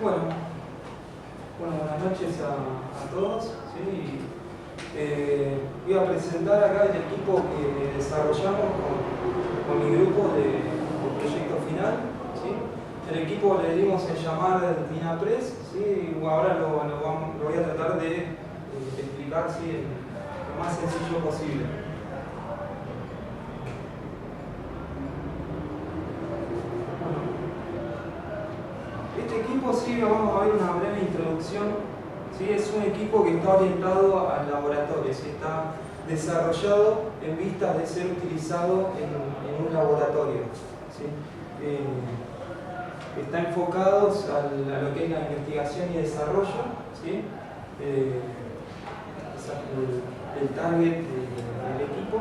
Bueno, buenas noches a todos. ¿Sí? Voy a presentar acá el equipo que desarrollamos con mi grupo de proyecto final. ¿Sí? El equipo le dimos el llamar Dinapress. ¿Sí? Ahora lo voy a tratar de explicar, ¿sí?, lo más sencillo posible. Este equipo, sí, vamos a ver una breve introducción. ¿Sí? Es un equipo que está orientado al laboratorio, ¿sí? Está desarrollado en vistas de ser utilizado en un laboratorio. ¿Sí? Está enfocado a lo que es la investigación y desarrollo. ¿Sí? El target del equipo,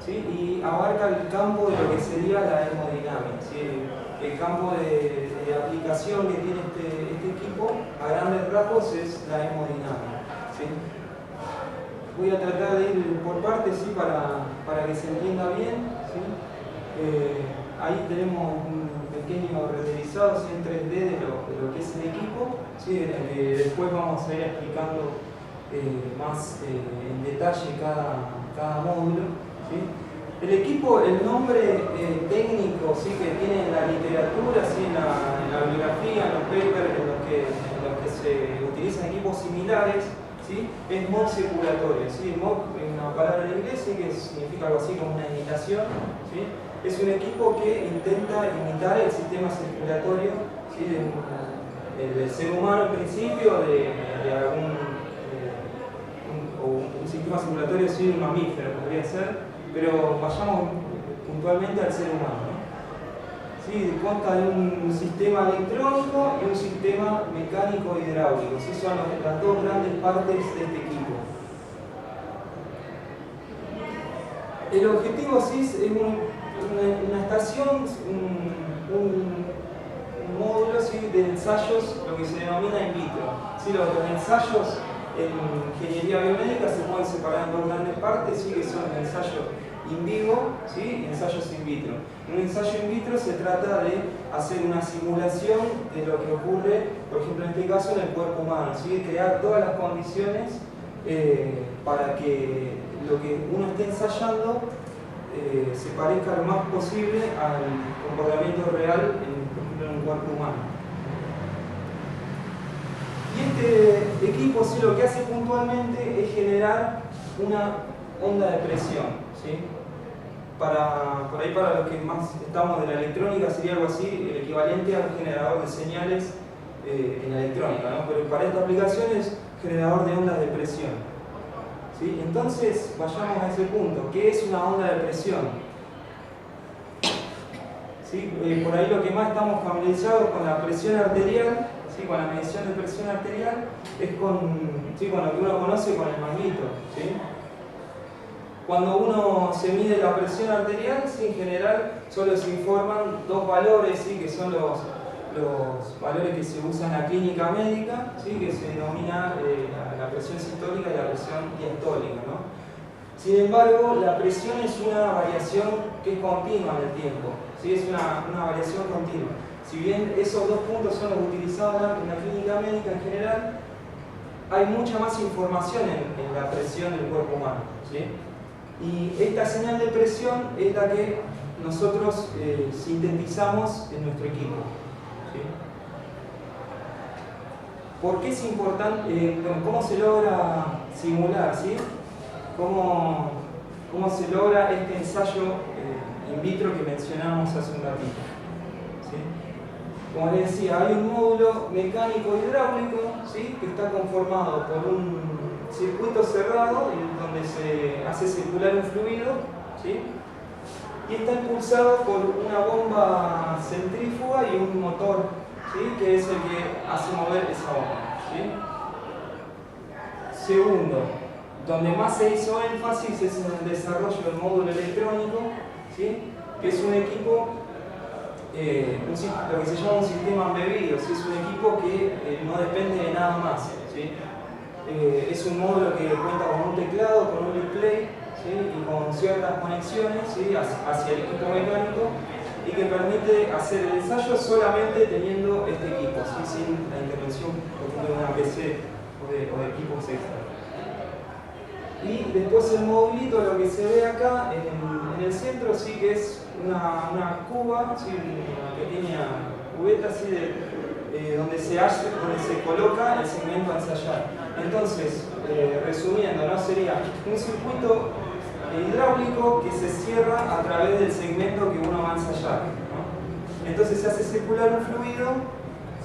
¿sí? Y abarca el campo de lo que sería la hemodinámica. ¿Sí? El campo de aplicación que tiene este equipo, a grandes rasgos, es la hemodinámica. ¿Sí? Voy a tratar de ir por partes, ¿sí?, para que se entienda bien. ¿Sí? Ahí tenemos un pequeño renderizado, ¿sí?, en 3D de lo que es el equipo. ¿Sí? Después vamos a ir explicando más en detalle cada módulo. ¿Sí? El equipo, el nombre técnico, ¿sí?, que tiene en la literatura, ¿sí?, en la bibliografía, en los papers en los que se utilizan equipos similares, ¿sí?, es MOG circulatorio. ¿Sí? MOG es una palabra en inglés, ¿sí?, que significa algo así como una imitación. ¿Sí? Es un equipo que intenta imitar el sistema circulatorio, ¿sí?, del ser humano al principio, de algún un sistema circulatorio, sí, de un mamífero podría ser. Pero vayamos puntualmente al ser humano, ¿no? ¿Sí? Consta de un sistema electrónico y un sistema mecánico hidráulico. ¿Sí? Son las dos grandes partes de este equipo. El objetivo, sí, es una estación, un módulo, ¿sí?, de ensayos, lo que se denomina in vitro. ¿Sí? Los ensayos en ingeniería biomédica se pueden separar en dos grandes partes, ¿sí?, que son el ensayo in vivo, ¿sí?, y ensayos in vitro. En un ensayo in vitro se trata de hacer una simulación de lo que ocurre, por ejemplo en este caso, en el cuerpo humano, ¿sí?, crear todas las condiciones para que lo que uno esté ensayando se parezca lo más posible al comportamiento real en un cuerpo humano. Y este equipo, sí, lo que hace puntualmente es generar una onda de presión. ¿Sí? Por ahí, para los que más estamos de la electrónica, sería algo así, el equivalente a un generador de señales en la electrónica, ¿no? Pero para esta aplicación es generador de ondas de presión. ¿Sí? Entonces, vayamos a ese punto. ¿Qué es una onda de presión? ¿Sí? Por ahí lo que más estamos familiarizados con la presión arterial, ¿sí?, con la medición de presión arterial, es con lo que uno conoce con el manguito. ¿Sí? Cuando uno se mide la presión arterial, ¿sí?, en general solo se informan dos valores, ¿sí?, que son los valores que se usan en la clínica médica, ¿sí?, que se denomina la presión sistólica y la presión diastólica, ¿no? Sin embargo, la presión es una variación que es continua en el tiempo. ¿Sí? Es una variación continua. Si bien esos dos puntos son los utilizados en la clínica médica en general, hay mucha más información en la presión del cuerpo humano. ¿Sí? Y esta señal de presión es la que nosotros sintetizamos en nuestro equipo. ¿Sí? ¿Por qué es importante? ¿Cómo se logra simular? ¿Sí? ¿Cómo se logra este ensayo in vitro que mencionamos hace un ratito? ¿Sí? Como les decía, hay un módulo mecánico hidráulico, ¿sí?, que está conformado por un circuito cerrado donde se hace circular un fluido, ¿sí?, y está impulsado por una bomba centrífuga y un motor, ¿sí?, que es el que hace mover esa bomba. ¿Sí? Segundo, donde más se hizo énfasis es en el desarrollo del módulo electrónico, ¿sí?, que es un equipo, lo que se llama un sistema embebido. ¿Sí? Es un equipo que no depende de nada más. ¿Sí? Es un módulo que cuenta con un teclado, con un display, ¿sí?, y con ciertas conexiones, ¿sí?, hacia el equipo mecánico, y que permite hacer el ensayo solamente teniendo este equipo, ¿sí? Sin la intervención por ejemplo, de una PC o de equipos extra. Y después el modulito, lo que se ve acá en el centro, sí que es una cuba, ¿sí? Una pequeña cubeta así donde se coloca el segmento a ensayar. Entonces, resumiendo, ¿no? Sería un circuito hidráulico que se cierra a través del segmento que uno va a ensayar, ¿no? Entonces se hace circular un fluido,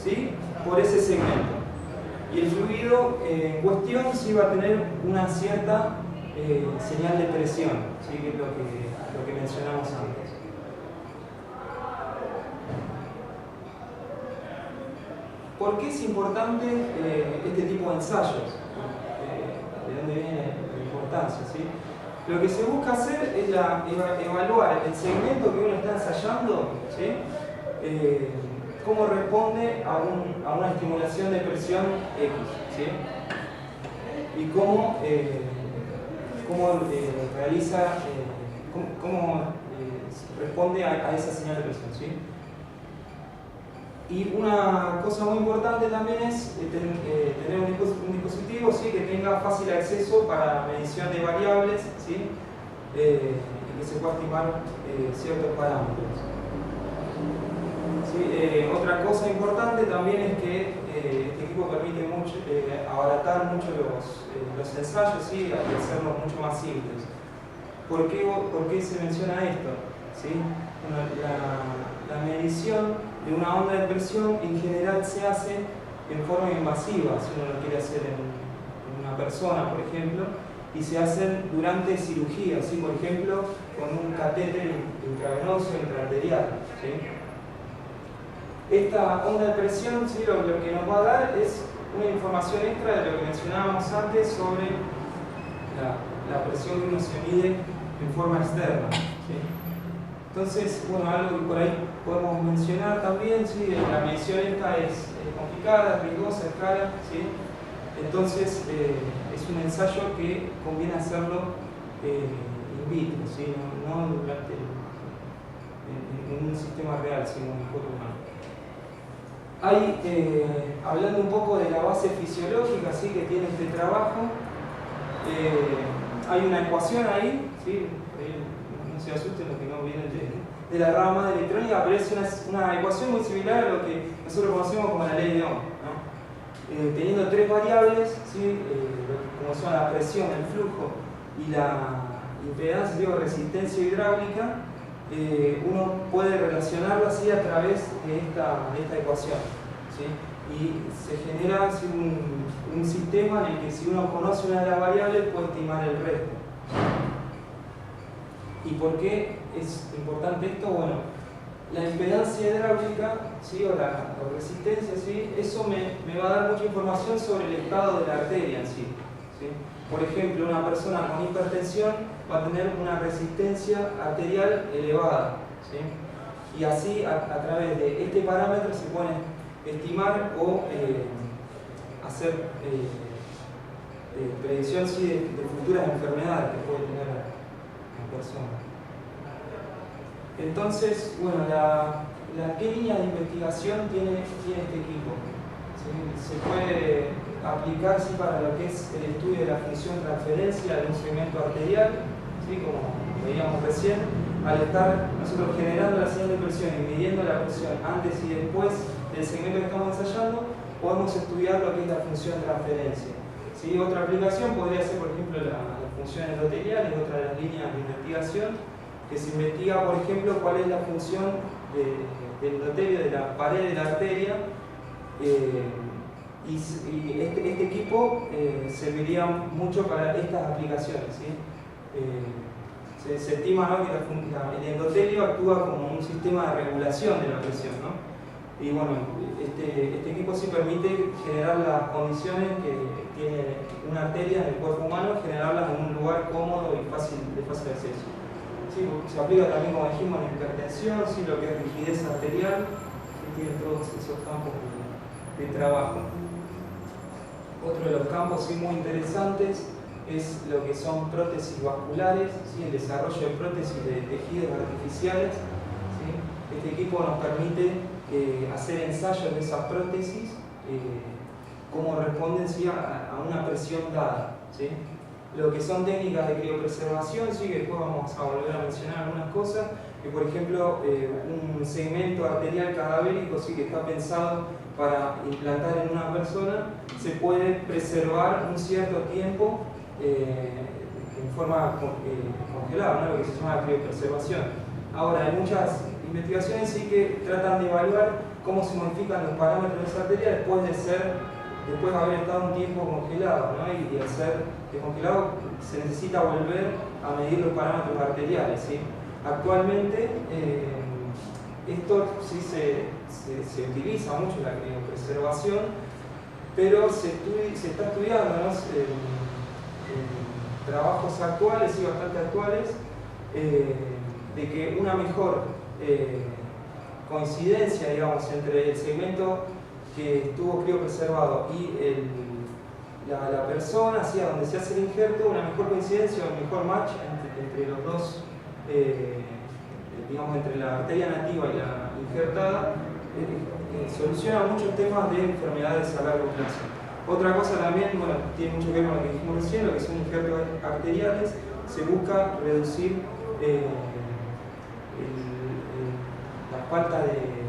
¿sí? Por ese segmento. Y el fluido en cuestión sí va a tener una cierta señal de presión, ¿sí? Que es lo que mencionamos antes. ¿Por qué es importante este tipo de ensayos? ¿De dónde viene la importancia? ¿Sí? Lo que se busca hacer es evaluar el segmento que uno está ensayando, ¿sí? Cómo responde a una estimulación de presión X, ¿sí? Y cómo responde a esa señal de presión, ¿sí? Y una cosa muy importante también es tener un dispositivo, ¿sí? Que tenga fácil acceso para medición de variables, ¿sí? Y que se pueda estimar ciertos parámetros. ¿Sí? Otra cosa importante también es que este equipo permite abaratar mucho los ensayos, ¿sí? Y hacerlos mucho más simples. ¿Por qué se menciona esto? ¿Sí? Bueno, la medición de una onda de presión en general se hace en forma invasiva, si uno lo quiere hacer en una persona, por ejemplo, y se hacen durante cirugía, ¿sí? Por ejemplo, con un catéter intravenoso intraarterial, ¿sí? Esta onda de presión, ¿sí? lo que nos va a dar es una información extra de lo que mencionábamos antes sobre la presión que uno se mide en forma externa, ¿sí? Entonces, bueno, algo que por ahí podemos mencionar también, ¿sí? La medición esta es complicada, riesgosa, es cara, ¿sí? Entonces, es un ensayo que conviene hacerlo in vitro, ¿sí? No durante en un sistema real, sino en un cuerpo humano. Hablando un poco de la base fisiológica, ¿sí? Que tiene este trabajo, hay una ecuación ahí, ¿sí? No se asusten los que no vienen de la rama de electrónica, pero es una ecuación muy similar a lo que nosotros conocemos como la ley de Ohm, ¿no? Teniendo tres variables, ¿sí? Como son la presión, el flujo y la impedancia, resistencia hidráulica, uno puede relacionarlo así a través de esta ecuación, ¿sí? Y se genera así un sistema en el que si uno conoce una de las variables puede estimar el resto. ¿Y por qué es importante esto? Bueno, la impedancia hidráulica, ¿sí? o resistencia, ¿sí? Eso me va a dar mucha información sobre el estado de la arteria en sí, ¿sí? Por ejemplo, una persona con hipertensión va a tener una resistencia arterial elevada, ¿sí? Y así, a través de este parámetro se pueden estimar o hacer predicción, ¿sí? de futuras enfermedades que puede tener la persona. Entonces, bueno, ¿qué línea de investigación tiene este equipo? ¿Sí? Se puede aplicar, ¿sí? Para lo que es el estudio de la función transferencia de un segmento arterial, ¿sí? Como veíamos recién, al estar nosotros generando la señal de presión y midiendo la presión antes y después del segmento que estamos ensayando, podemos estudiar lo que es la función transferencia. ¿Sí? Otra aplicación podría ser, por ejemplo, la función endotelial, es otra de las líneas de investigación, que se investiga, por ejemplo, cuál es la función del endotelio, de la pared de la arteria, y este equipo serviría mucho para estas aplicaciones, ¿sí? Se estima, ¿no? que el endotelio actúa como un sistema de regulación de la presión, ¿no? Y bueno, este equipo sí permite generar las condiciones que tiene una arteria en el cuerpo humano, generarlas en un lugar cómodo y de fácil acceso. Sí, se aplica también, como dijimos, en hipertensión, ¿sí? Lo que es rigidez arterial, que tiene todos esos campos de trabajo. Otro de los campos, sí, muy interesantes es lo que son prótesis vasculares, ¿sí? El desarrollo de prótesis de tejidos artificiales, ¿sí? Este equipo nos permite hacer ensayos de esas prótesis, cómo responden, ¿sí?, a una presión dada, ¿sí? Lo que son técnicas de criopreservación, sí, que después vamos a volver a mencionar algunas cosas, que por ejemplo un segmento arterial cadavérico, sí, que está pensado para implantar en una persona, se puede preservar un cierto tiempo en forma congelada, ¿no?, lo que se llama la criopreservación. Ahora, hay muchas investigaciones, sí, que tratan de evaluar cómo se modifican los parámetros arteriales después de haber estado un tiempo congelado, ¿no? Y al ser descongelado se necesita volver a medir los parámetros arteriales, ¿sí? Actualmente esto sí se utiliza mucho en la criopreservación, pero se está estudiando, ¿no?, en trabajos actuales, sí, bastante actuales, de que una mejor coincidencia, digamos, entre el segmento que estuvo criopreservado y la persona, ¿sí?, a donde se hace el injerto, una mejor coincidencia, un mejor match entre los dos, digamos, entre la arteria nativa y la injertada, soluciona muchos temas de enfermedades a largo plazo. Otra cosa también, bueno, tiene mucho que ver con lo que dijimos recién, lo que son injertos arteriales, se busca reducir la falta de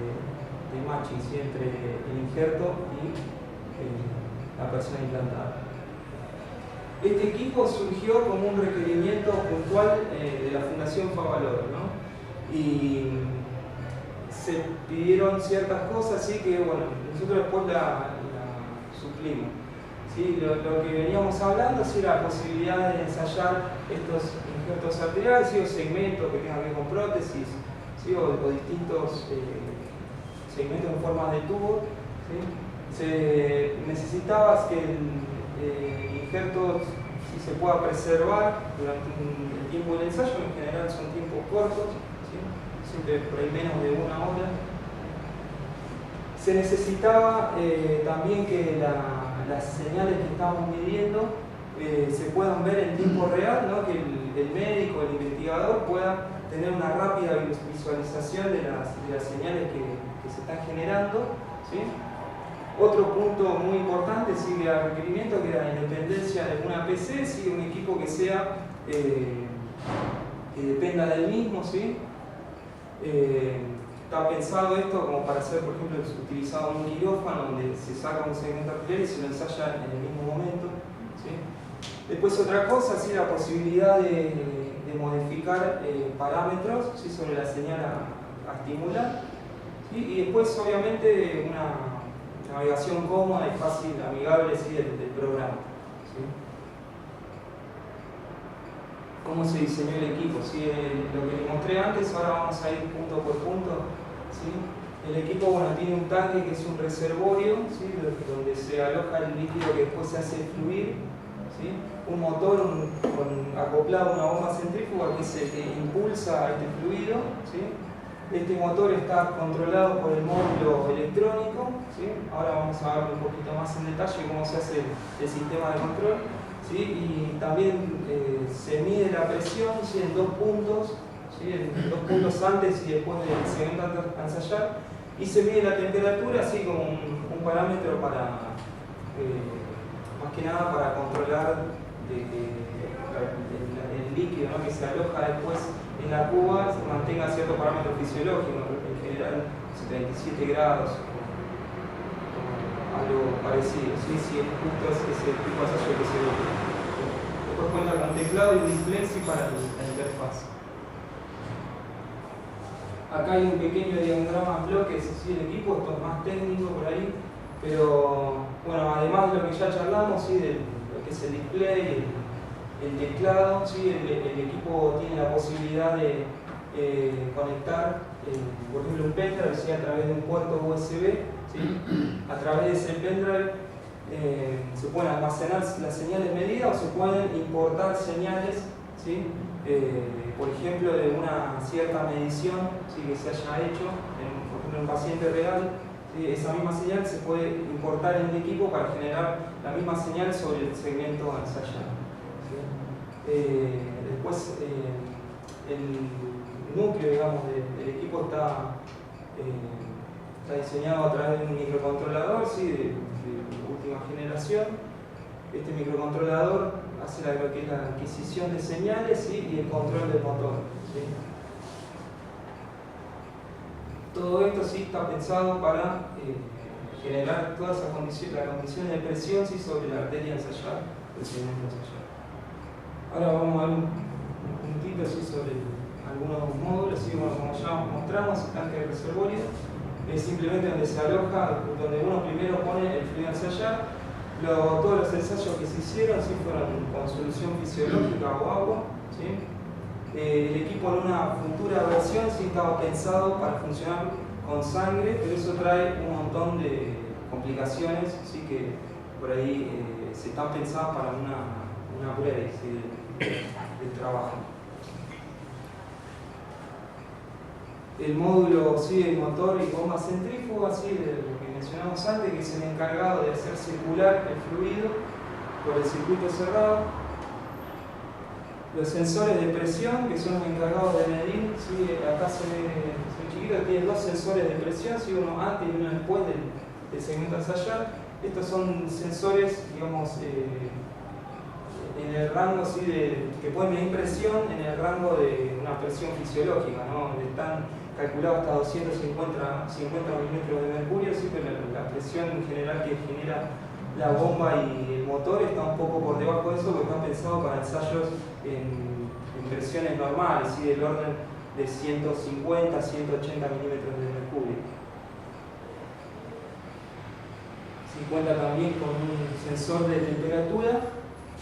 matching, ¿sí?, entre el injerto y la persona implantada. Este equipo surgió como un requerimiento puntual de la Fundación Favaloro, ¿no? Y se pidieron ciertas cosas, ¿sí?, que bueno, nosotros después la suplimos. ¿Sí? Lo que veníamos hablando, ¿sí?, la posibilidad de ensayar estos injertos arteriales, ¿sí?, o segmentos que tengan que ver con prótesis, ¿sí?, o distintos segmentos en forma de tubo, ¿sí? Se necesitaba que el injerto, si se pueda preservar durante el tiempo del ensayo, en general son tiempos cortos, ¿sí?, siempre por ahí menos de una hora. Se necesitaba también que las señales que estamos midiendo se puedan ver en tiempo real, ¿no?, que el médico, el investigador pueda tener una rápida visualización de las señales que se están generando, ¿sí? Otro punto muy importante, sí, que era el requerimiento, que era la independencia de una PC, ¿sí?, un equipo que sea que dependa del mismo, ¿sí? Está pensado esto como para ser, por ejemplo, utilizado en un quirófano donde se saca un segmento arterial y se lo ensaya en el mismo momento, ¿sí? Después otra cosa, ¿sí?, la posibilidad de modificar parámetros, ¿sí?, sobre la señal a estimular, ¿sí? Y después obviamente una navegación cómoda y fácil, amigable, ¿sí?, del programa, ¿sí? ¿Cómo se diseñó el equipo? ¿Sí? Lo que les mostré antes, ahora vamos a ir punto por punto, ¿sí? El equipo, bueno, tiene un tanque que es un reservorio, ¿sí?, donde se aloja el líquido que después se hace fluir, ¿sí? Un motor acoplado a una bomba centrífuga que es el que impulsa este fluido, ¿sí? Este motor está controlado por el módulo electrónico, ¿sí? Ahora vamos a ver un poquito más en detalle cómo se hace el sistema de control, ¿sí? Y también se mide la presión, ¿sí?, en dos puntos, ¿sí?, en dos puntos antes y después del segmento a ensayar, y se mide la temperatura, así como un parámetro para, más que nada para controlar el líquido, ¿no?, que se aloja después en la cuba se mantenga cierto parámetro fisiológico, en general 77 grados, algo parecido, ¿sí? Si es justo ese tipo de ensayo que se ve. Después cuenta con teclado y display, sí, para la interfaz. Acá hay un pequeño diagrama de bloques, ¿sí?, del equipo, esto es más técnico por ahí, pero bueno, además de lo que ya charlamos, ¿sí?, de lo que es el display, el teclado, ¿sí?, el equipo tiene la posibilidad de conectar, por ejemplo, un pendrive, ¿sí?, a través de un puerto USB, ¿sí? A través de ese pendrive se pueden almacenar las señales medidas o se pueden importar señales, ¿sí?, por ejemplo, de una cierta medición, ¿sí?, que se haya hecho, por ejemplo, en un paciente real. Esa misma señal se puede importar en el equipo para generar la misma señal sobre el segmento a ensayar. Después, núcleo, digamos, del equipo está diseñado a través de un microcontrolador, ¿sí? de última generación. Este microcontrolador hace lo que es la adquisición de señales, ¿sí? Y el control del motor, ¿sí? Todo esto sí está pensado para generar todas esas condiciones, las condiciones de presión, ¿sí? Sobre la arteria ensayada, el segmento ensayado. Ahora vamos a ver un puntito así sobre algunos módulos, ¿sí? Bueno, como ya mostramos, el tanque de reservorio es simplemente donde se aloja, donde uno primero pone el fluido a ensayar. Todos los ensayos que se hicieron, ¿sí? Fueron con solución fisiológica o agua, ¿sí? El equipo en una futura versión sí estaba pensado para funcionar con sangre, pero eso trae un montón de complicaciones, ¿sí? Que por ahí se están pensadas para una prueba, ¿sí? del trabajo. El módulo, ¿sí? El motor y bomba centrífuga, ¿sí? De lo que mencionamos antes, que es el encargado de hacer circular el fluido por el circuito cerrado. Los sensores de presión, que son los encargados de medir, ¿sí? Acá se ve chiquito, tiene dos sensores de presión, ¿sí? Uno antes y uno después del segmento a ensayar. Estos son sensores, digamos, en el rango, ¿sí? Que pueden medir presión en el rango de una presión fisiológica, ¿no? Están calculados hasta 250 milímetros de mercurio, ¿sí? Pero la presión en general que genera la bomba y el motor está un poco por debajo de eso, porque están pensados para ensayos en presiones normales, ¿sí? Del orden de 150 a 180 milímetros de mercurio. Se cuenta también con un sensor de temperatura,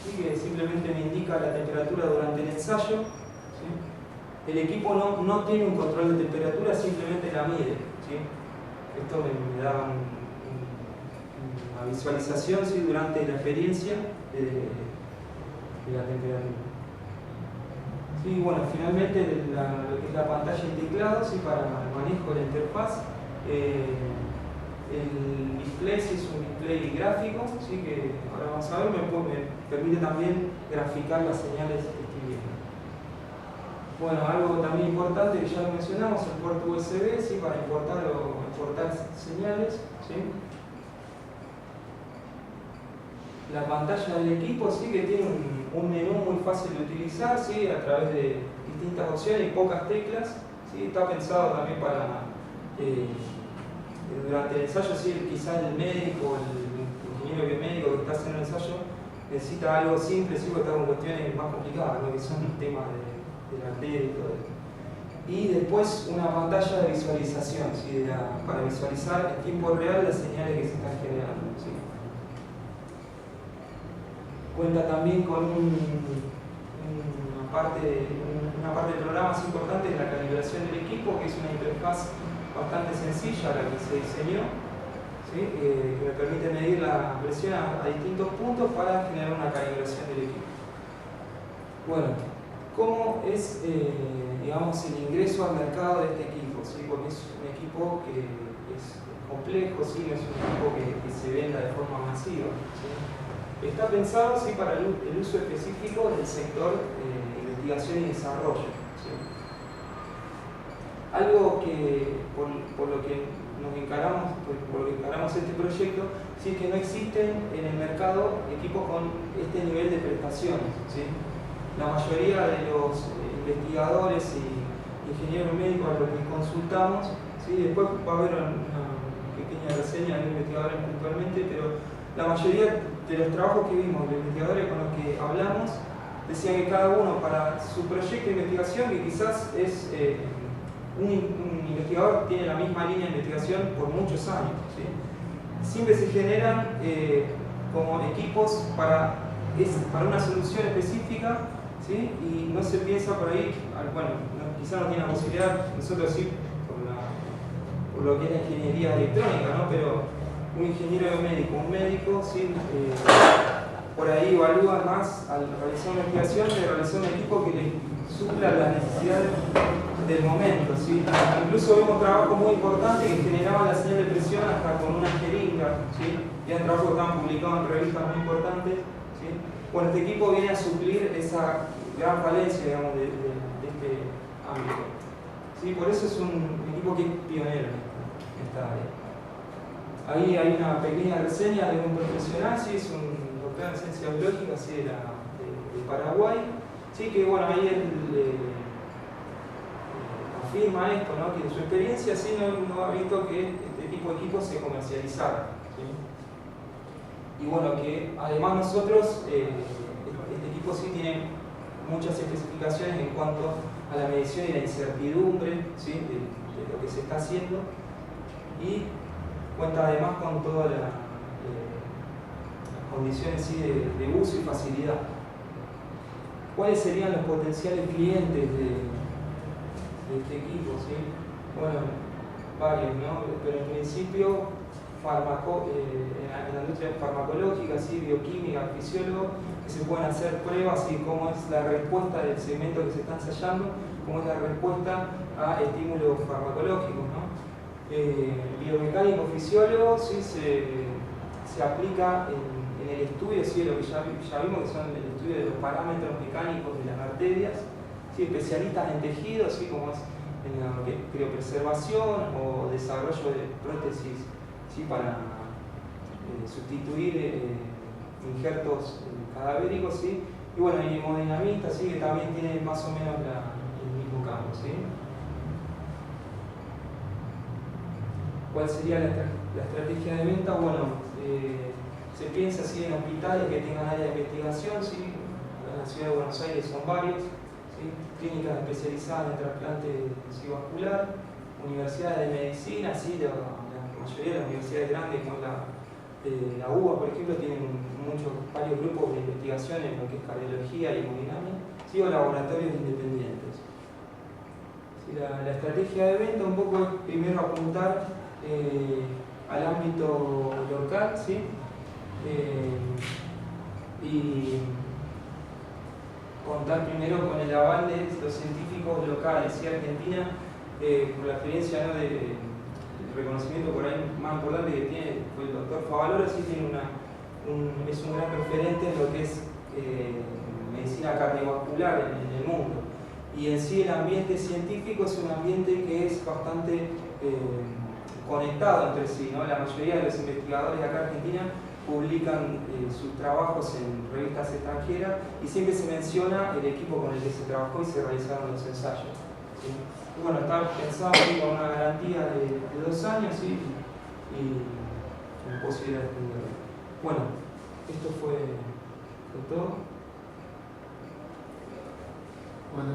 ¿sí? Que simplemente me indica la temperatura durante el ensayo, ¿sí? El equipo no tiene un control de temperatura, simplemente la mide, ¿sí? Esto me da una visualización, ¿sí? Durante la experiencia de la temperatura. Sí, bueno, finalmente lo que es la pantalla y teclado, ¿sí? Para el manejo de la interfaz. El display, sí, es un display gráfico, ¿sí? Que ahora vamos a ver, me permite también graficar las señales que estoy viendo. Bueno, algo también importante que ya lo mencionamos, el puerto USB, ¿sí? Para importar o exportar señales, ¿sí? La pantalla del equipo, sí, que tiene un menú muy fácil de utilizar, ¿sí? A través de distintas opciones y pocas teclas, ¿sí? Está pensado también para durante el ensayo, sí, quizás el médico, el ingeniero médico que está haciendo el ensayo necesita algo simple, sí, porque está con cuestiones más complicadas, ¿no? Que son temas de la arteria y todo eso. Y después una pantalla de visualización, ¿sí? Para visualizar en tiempo real las señales que se están generando, ¿sí? Cuenta también con una parte del programa más importante, es la calibración del equipo, que es una interfaz bastante sencilla la que se diseñó, ¿sí? Que me permite medir la presión a distintos puntos para generar una calibración del equipo. Bueno, ¿cómo es digamos, el ingreso al mercado de este equipo? ¿Sí? Porque es un equipo que es complejo, ¿sí? No es un equipo que se venda de forma masiva, ¿sí? Está pensado, ¿sí? Para el uso específico del sector investigación y desarrollo, ¿sí? Algo que, por lo que nos encaramos, este proyecto, sí, es que no existen en el mercado equipos con este nivel de prestaciones, ¿sí? La mayoría de los investigadores y ingenieros médicos a los que consultamos, ¿sí? Después va a haber una pequeña reseña de investigadores puntualmente, pero la mayoría de los trabajos que vimos, de investigadores con los que hablamos, decían que cada uno para su proyecto de investigación, que quizás es un investigador tiene la misma línea de investigación por muchos años, ¿sí? Siempre se generan como equipos para una solución específica, ¿sí? Y no se piensa por ahí, bueno, quizás no tiene la posibilidad, nosotros sí, por lo que es la ingeniería electrónica, ¿no? Pero un ingeniero médico, un médico, ¿sí? Por ahí evalúa más al realizar una investigación de realizar un equipo que le supla las necesidades del momento, ¿sí? Incluso vemos trabajos muy importantes que generaban la señal de presión hasta con una jeringa, ¿sí? Y hay trabajos que estaban publicados en revistas muy importantes, ¿sí? Bueno, este equipo viene a suplir esa gran falencia, digamos, de este ámbito. ¿sí? Por eso es un equipo que es pionero en esta área. Ahí hay una pequeña reseña de un profesional, ¿sí? Es un doctor en ciencias biológicas, ¿sí? de Paraguay, ¿sí? Que bueno, ahí él afirma esto, ¿no? Que en su experiencia sí no ha visto que este tipo de equipos se comercializaran, ¿sí? Y bueno, que además nosotros, este equipo sí tiene muchas especificaciones en cuanto a la medición y la incertidumbre, ¿sí? de lo que se está haciendo, y cuenta además con todas las condiciones, ¿sí? de uso y facilidad. ¿Cuáles serían los potenciales clientes de este equipo? ¿Sí? Bueno, varios, ¿no? Pero en principio en la industria farmacológica, ¿sí? Bioquímica, fisiólogos, que se pueden hacer pruebas y cómo es la respuesta del segmento que se está ensayando, cómo es la respuesta a estímulos farmacológicos, ¿no? Biomecánico, fisiólogo, ¿sí? se aplica en el estudio, ¿sí? Lo que ya vimos, que son el estudio de los parámetros mecánicos de las arterias, ¿sí? Especialistas en tejidos, ¿sí? Como es en la criopreservación o desarrollo de prótesis, ¿sí? Para sustituir injertos cadavéricos, ¿sí? Y bueno, hay hemodinamistas, ¿sí? Que también tienen más o menos el mismo campo, ¿sí? ¿Cuál sería la estrategia de venta? Bueno, se piensa así en hospitales que tengan área de investigación, ¿sí? En la ciudad de Buenos Aires son varios, ¿sí? Clínicas especializadas en trasplante vascular, universidades de medicina, ¿sí? La mayoría de las universidades grandes, como la UBA, por ejemplo, tienen varios grupos de investigación en lo que es cardiología y hemodinámica, ¿sí? O laboratorios independientes. ¿Sí? La estrategia de venta un poco es primero apuntar al ámbito local, ¿sí? Y contar primero con el aval de los científicos locales, ¿sí? Argentina, por la experiencia, ¿no? del reconocimiento por ahí más importante que tiene fue el doctor Favaloro, sí tiene es un gran referente en lo que es medicina cardiovascular en el mundo. Y en sí el ambiente científico es un ambiente que es bastante conectado entre sí, ¿no? La mayoría de los investigadores de acá en Argentina publican sus trabajos en revistas extranjeras y siempre se menciona el equipo con el que se trabajó y se realizaron los ensayos, ¿sí? Y bueno, está pensado con una garantía de 2 años, ¿sí? Y con posibilidad de extenderlo. Bueno, esto fue todo. Bueno.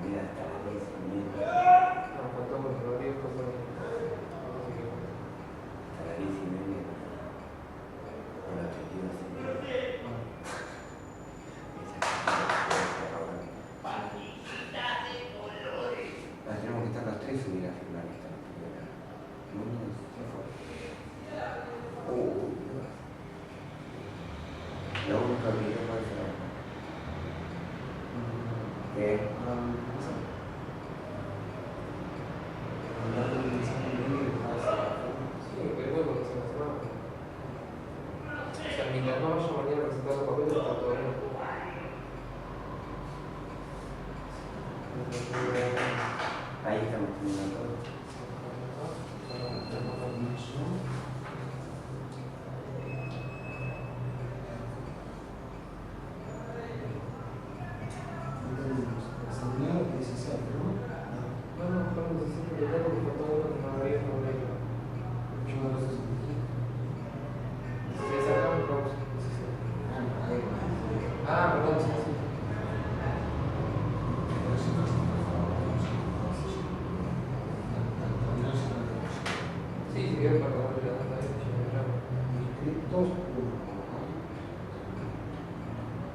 comida hasta las 10:30. No, faltamos los 10 cosas. Hasta las 10:30. Con los 32:30. Tenemos que estar los tres y subir a firmar esta. La única que yo puedo hacer. ¿Qué? Sí, pero bueno, se me hace mal. O sea, mientras no vaya mañana a presentar los papeles, está todo bien. Ahí estamos terminando todo.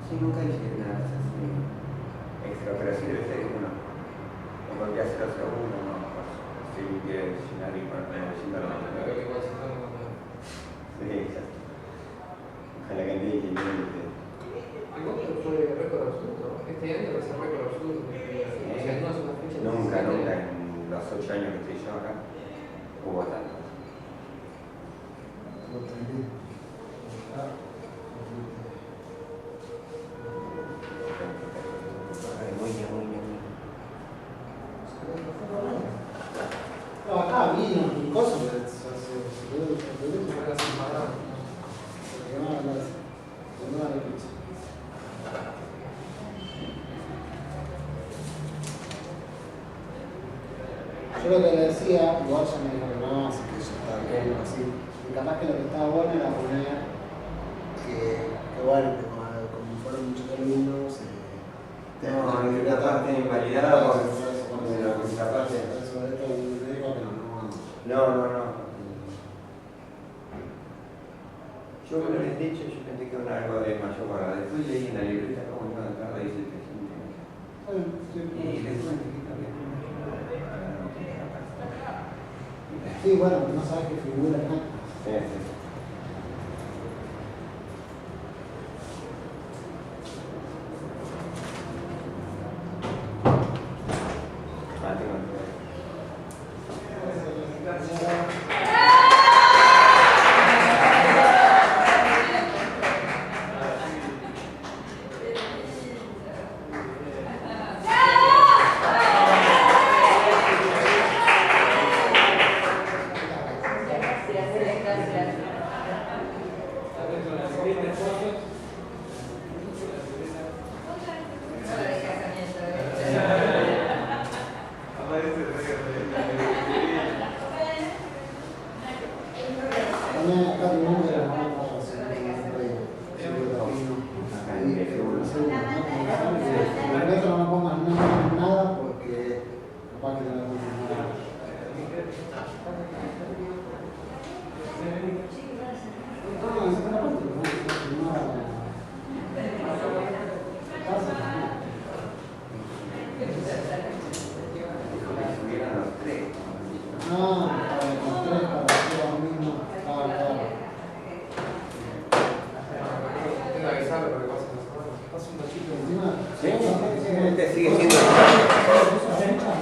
Sí, nunca hice nada así extra, pero sí debe ser uno. O podría hacer otro uno, no. Si quiere llenar y poner sí, ya. Ojalá que nadie que Igual fue récord absoluto. Este año va a ser récord absoluto. O sea, no es una fecha. Nunca, en los 8 años que estoy yo acá, hubo tanto. No, acá vino y cosas, yo lo que le decía, igual ya me dijo que no, así que ya está bien, así. Y capaz que lo que estaba bueno era poner que bueno, como fueron muchos alumnos, No, capaz de invalidado sobre lo que capaz de. sobre todo le digo que No. Yo me lo he dicho, yo pensé que era algo de mayor para después leí en la libreta como iba a entrar ahí 700. Y después que también. sí, bueno, no sabes qué figura acá. Sí.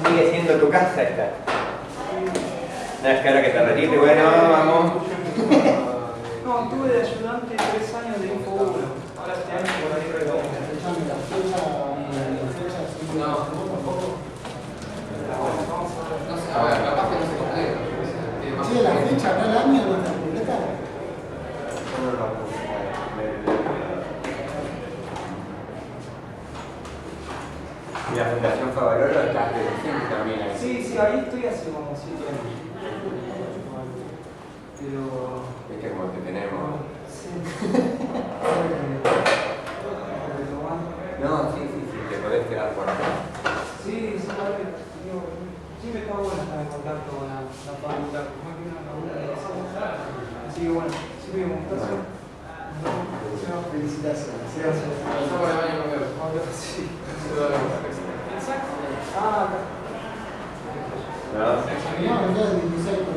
Sigue siendo tu casa esta. No es que ahora que te retires, bueno, vamos. No, estuve de ayudante 3 años de Info 1. Ahora este año por ahí redondo. No, tampoco. No sé, a ver, capaz que no se completa. Sí, la fecha, no el año, no está completa. Y la Fundación Favaloro está presente también ahí. Sí, ahí estoy hace como 7 años. Pero. Es que como que tenemos. Sí. No, sí, te podés quedar por acá. Sí, Siempre está bueno estar en contacto con la facultad, más que una facultad de ciencia. Así que bueno, siempre un gustazo. Felicitaciones. Gracias. Pasamos el baño con Dios. Sí. Exacto. Exacto. Ah, acá. ¿No? No, entonces 16